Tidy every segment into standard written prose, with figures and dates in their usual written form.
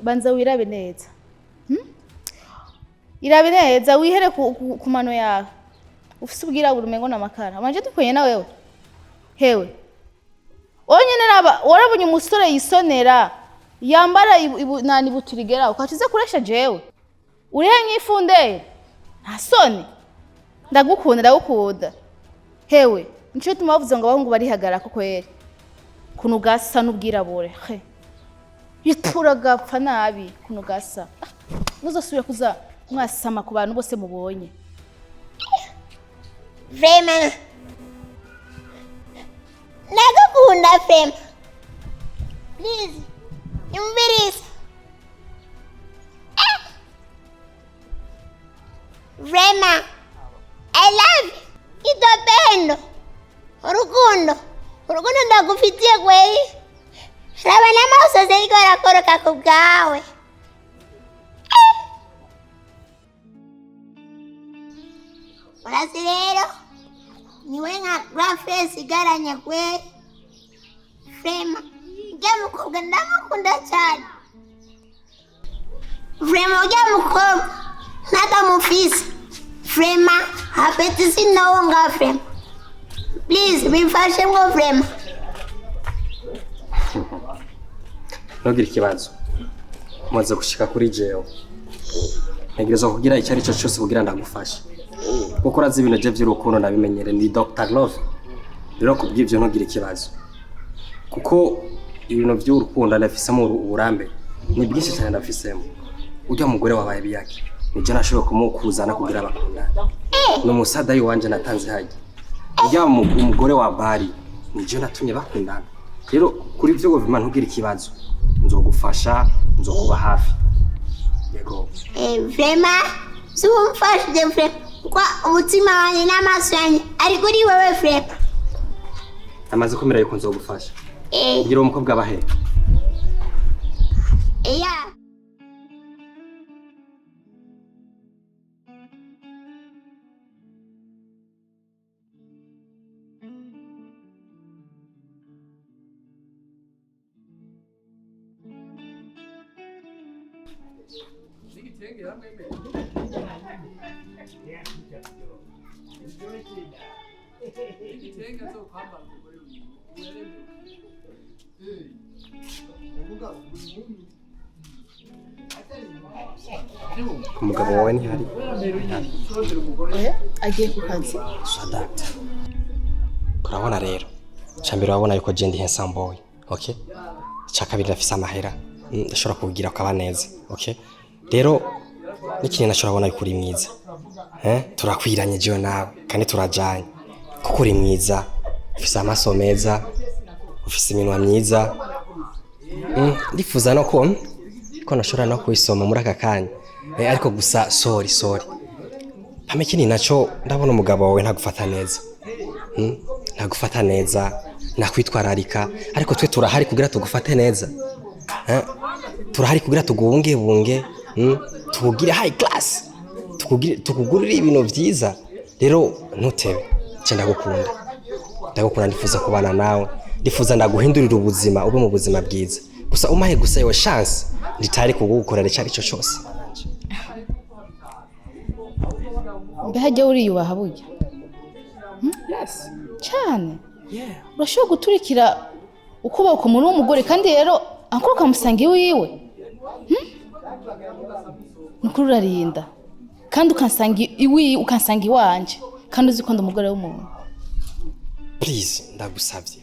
banza wirabe neza. Irabe neza wihere ku mano yawe. Ufise ubwirabura umengo namakara. Manje dukwenye na wewe. Hewe. Onyene naba warabunye umusore yisonera. Yambara nani buturigera ukacize kuresha jewe. Urenye ifunde. Ntasone. Ndagukunda. Hewe, nico tumavuze ngo abahungu bari hagara ko kwere. Kuno gasa n'ubwirabure. He. Yitura gapfa nabi kuno gasa. Muzosubira kuza mwasama ku bantu bose mubonye. Vraiment. Ndagukunda Frema. Please. Nyumviriza. Vraiment. I love you. Itopendo. Urukundo ndagufitiye kweli. Raba n'amaso ziriko arakoroka ku bwawe. Urazi rero niwe nka grand face igaranye kweli. Frema. Ujya mukobwa ndamukunda cyane. Frema ujya mukobwa ntatamufise. Frema hapeti sinawonga Frema. Please bimfashe ngo Frema. Ntugire ikibazo. Umaze gushika kuri jewe. Ntegereza kugira icyo ari cyo cyose kugira ndagufasha. Kuko urazi ibintu je by'urukundo nabimenyere ni Dr. Love. Rero kubw'ibyo ntugire ikibazo. Kuko ibintu by'urukundo ndafisemo uburambe. Ni byinshi cyane ndafisemo. Ujya mugore wabaye biyake. Nijye nashoboye kumukuzana kugira abakundana. No musada yiwanje natanze haje. Ujya umugore wa bari nijye natumye bakundana. Rero kuri byo government ntugire ikibazo. Nzogufasha, nzokuba hafi. Yego. Frema, zumfashe Frema. Kwa umutima wanjye n'amaso yanjye ari kuri wewe Frema. Amaze kumera yuko nzogufasha. Ngira umukobwa abahe. Umugabo wawe ni hari. Agiye ku kazi. Sadata. Kurabona rero. Chambere wabona yuko je ndi handsome boy. Okay? Chakabiri rafisa amahera. Ndashobora kugira akaba neza. Okay? Rero n'ikintu nashobora kubona yuko uri mwiza. Turakwiranye je nawe kandi turajanye. Kuko uri mwiza. Ufise amaso meza. Ufise iminwa myiza. Ndifuza no ko nashobora no kwisoma muri aka kanya. Ariko gusa sorry. Pame kini naco ndabona umugabo wawe ntagufata neza. Ntagufata neza, nakwitwararika, ariko twe turahari kugira tugufate neza. Turahari kugira tugubunge, tugugire high class. Tukugurire ibintu byiza. Rero ntutebe. Ndagukunda ndifuza kubana nawe. Ndifuza ndaguhindurira ubuzima ube mu buzima bwiza. Gusa umahe gusa yo chance nditari kugukorera cyari cyo cyose. Behajya uriyubaha burya. Yes. Cyane. Urashobora guturikira ukuba ku muntu w'umugore kandi rero akoro kamusanga iwiwe. Nukuri urarinda. Kandi ukansanga iwanje kandi uzi ko ndumugore w'umuntu. Please ndagusabye.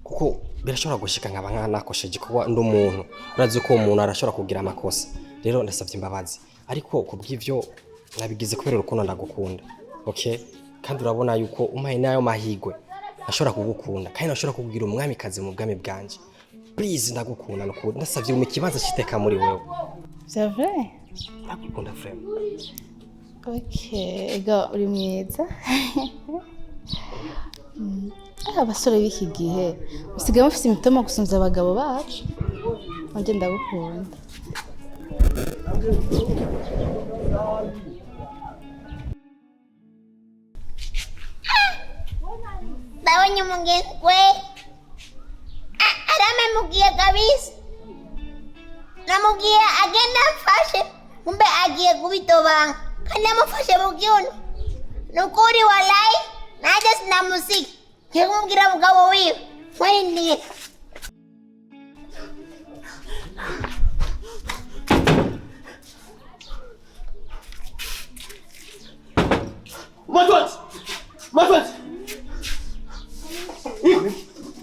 Kuko birashobora gushika nkaba nakosheje kuba ndumuntu. Urazi ko umuntu arashobora kugira amakosa. Rero ndasabye imbabazi. Ariko kubw'ivyo nabigize kubera urukundo ndagukunda. Okay? Kandi urabona yuko umpaye nayo mahigwe. Nashobora kugukunda kandi nashobora kugira umwami kazi mu bwami bwanje. Please ndagukunda n'ukuri. Ndasabye mu kibanza kiteka muri wewe. C'est vrai? Ndagukunda frère. Okay, ega uri mwiza. Abasore b'iki gihe usigaye mufite imitoma gusumza abagabo bacu. Wanje ndagukunda. Ndabonye umugengwe. Aramemubwiye kabisa. namubwiye agenda amfashe kumbe agiye kubitobanga kandi amufashe mu kiuno nukuri walayi naje sinamusika ngiye kumubwira mugabo wiwe mwarindire Matwat!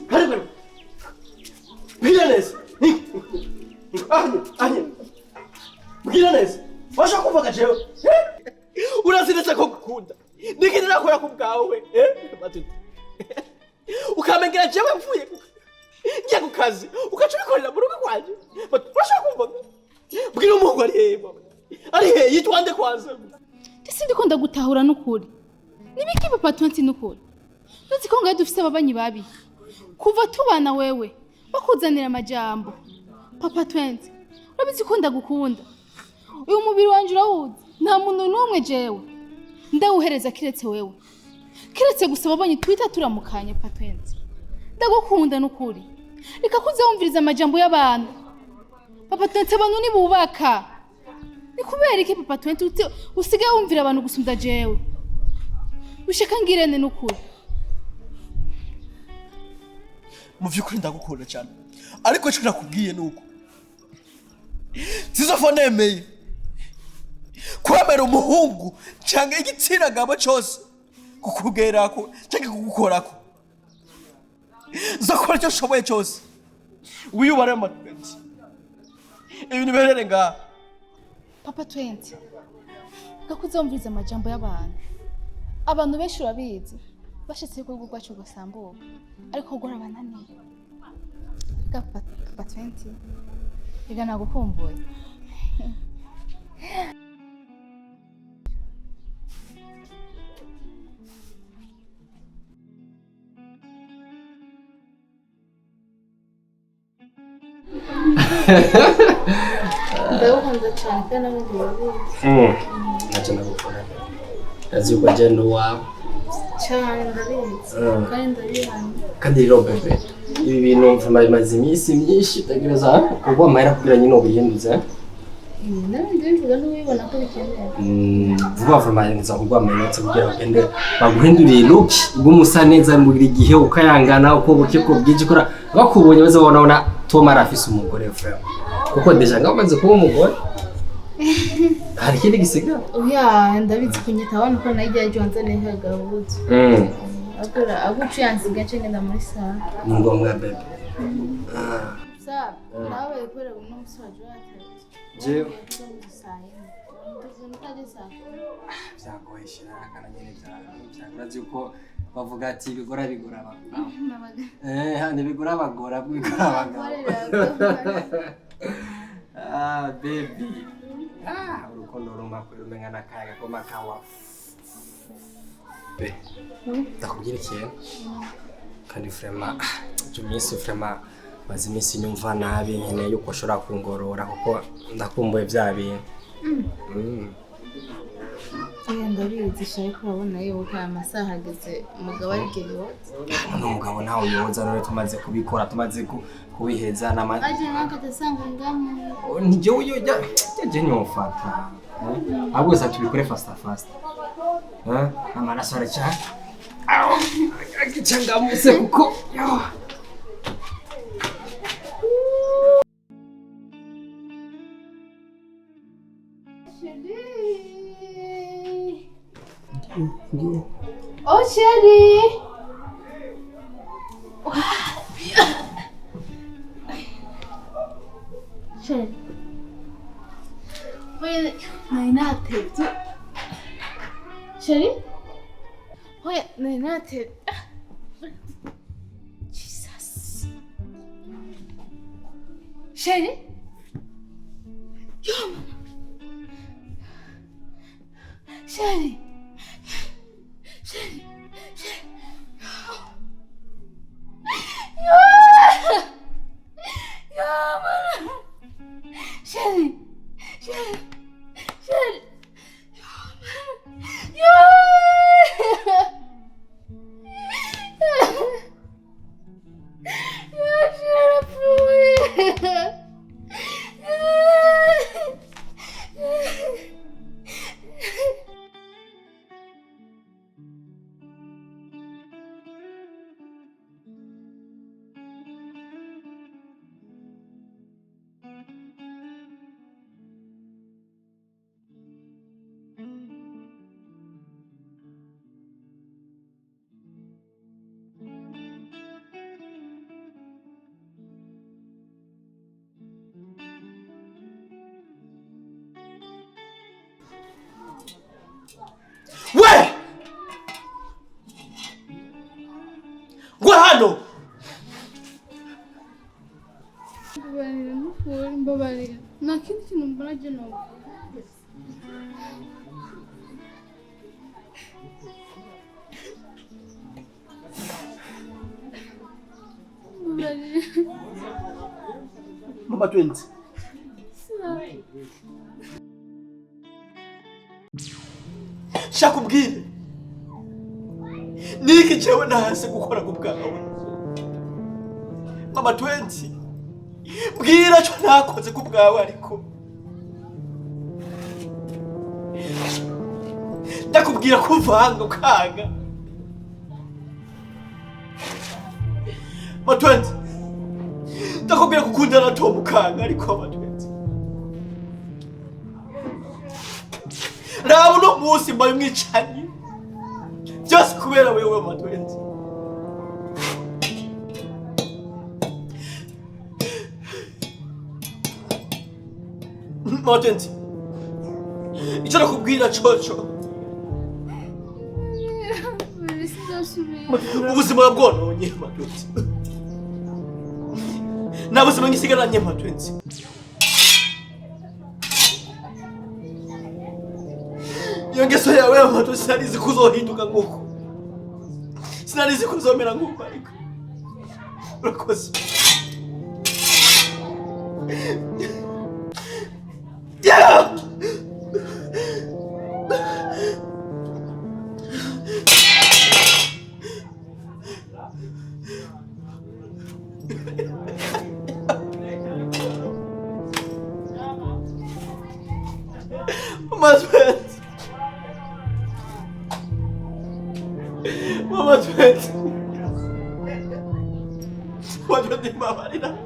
Hadi Mbwira neza. Mbwira neza. Washaka kuvuga jewe? Urazinetse ko gukunda. Niki nakora ku bwawe? Matwat. Ukamengira jewe mvuye. Ngiye ku kazi. Ukacubikorera mu rugo kwanje. Washaka kuvuga? Mbwira umuhungu ari hehe mama? Ari hehe yitwande kwanza. Ndiko ndagutahura n'ukuri. Nibiki papa tonti n'ukuri? Nzi ko ngaye dufise ababanyi babi. Kuva tubana wewe bakuzanira amajambo. Papa tonti. Urabizi ko ndagukunda. Uyu mubiri wanje urawuzi. Nta muntu n'umwe jewe. Ndawuhereza kiretse wewe. Kiretse gusaba abanyi twita turamukanye papa tonti. Ndagukunda n'ukuri. Reka kuze wumviriza amajambo y'abantu. Papa tonti abantu ni bubaka. Ni kubera iki papa tonti usigaye wumvira abantu gusumda jewe? Ushaka ngirene n'ukuri. Mu vyukuri ndagukunda cyane. Ariko cyo nakubwiye nuko. Sizofo nemeye. Kwemera umuhungu cyangwa igitsina gabo cyose kukugerako cyangwa kugukorako. Zakora cyo shoboye cyose. Wiyubare amatwenzi. Ibintu berere nga. Papa tonti. Gakuzumviriza amajambo y'abantu. Abantu benshi urabizi bashitse ko rugwa cyo gusambuka ariko gora bananiye. Papa tonti. Iga nagukumbuye. Ndabukunda cyane kandi namubiye. Nacho ndagukora. Azi ko agenda wawe. Cyane ndabizi. Kandi ndabihana. Kandi rero bebe. Ibi bintu mfuma bimaze iminsi myinshi tagereza kuko amahera kugira nyine ubihinduze. Nawe ndivuga n'ubibona ko bikeneye. Vuba vuba nza kugwa amenetse kugira bagende baguhinduriye look igumusa neza mu gihe ukayangana uko buke ko bwije kora bakubonye bazabona Toma arafise umugore frère. Kuko deja ngamaze kuba umugore. Hari kindi gisiga? Oya ndabizi kunyita abantu ko najya jonze neza gabuze. Akora aguci yansiga cenge ndamuri saa. Ni ngombwa bebe. Sawa, nawe kwera uno musaje wate. Je. Byagoheshera kana nyene byarazi uko bavuga ati bigora abagabo. Hande bigora abagora bwigora abagabo. Baby. Urukundo rumakuru mengana kaya ko makawa. Be. Ndakubwira ikintu. Kandi vraiment jumisi vraiment maze iminsi nyumva nabi nkene yuko shora kungorora kuko ndakumbuye bya bintu. Ndabizi shaye ko babona yuko amasaha ageze umugabo arigeyo. Umugabo nawe yoza none tumaze kubikora tumaze kubiheza n'amazi. Aje nkakatasanga ngamu. Nije uyo je nyofata. Ahubwo sa tubikore fast. Amaraso aracha. Agichangamuse kuko. Oh chérie. Chérie. Oye, nainate. Chérie? Oye, nainate. Jesus. Chérie? Yo. Chérie. Chérie. Chérie. We! Gwa hano! Mbabarira nukuri mbabarira. Nta kindi kintu mbona je no. Mbabarira. Mama 20. Shakubwire. Niki jewe nahase gukora ku bwawe. Mama 20. Bwira cyo nakoze ku bwawe ariko. Ndakubwira ko uvanga ukanga. Mama 20. Ndakubwira gukundana na Tom ukanga ariko Mama 20. Raba uno munsi mbaye umwicanyi. Just kubera wewe Mama 20. Mama 20. Icyo nakubwira coco. Ubuzima bwononye Mama 20. Nta buzima ngisigaranye Mama 20. Iyo ngeso yawe Mama 20 sinarizi kuzohinduka nguko. Sinarizi kuzomera nguko ariko. Urakoze. Yeah! Mama 20. Mama 20. Mama 20 Mama Marina.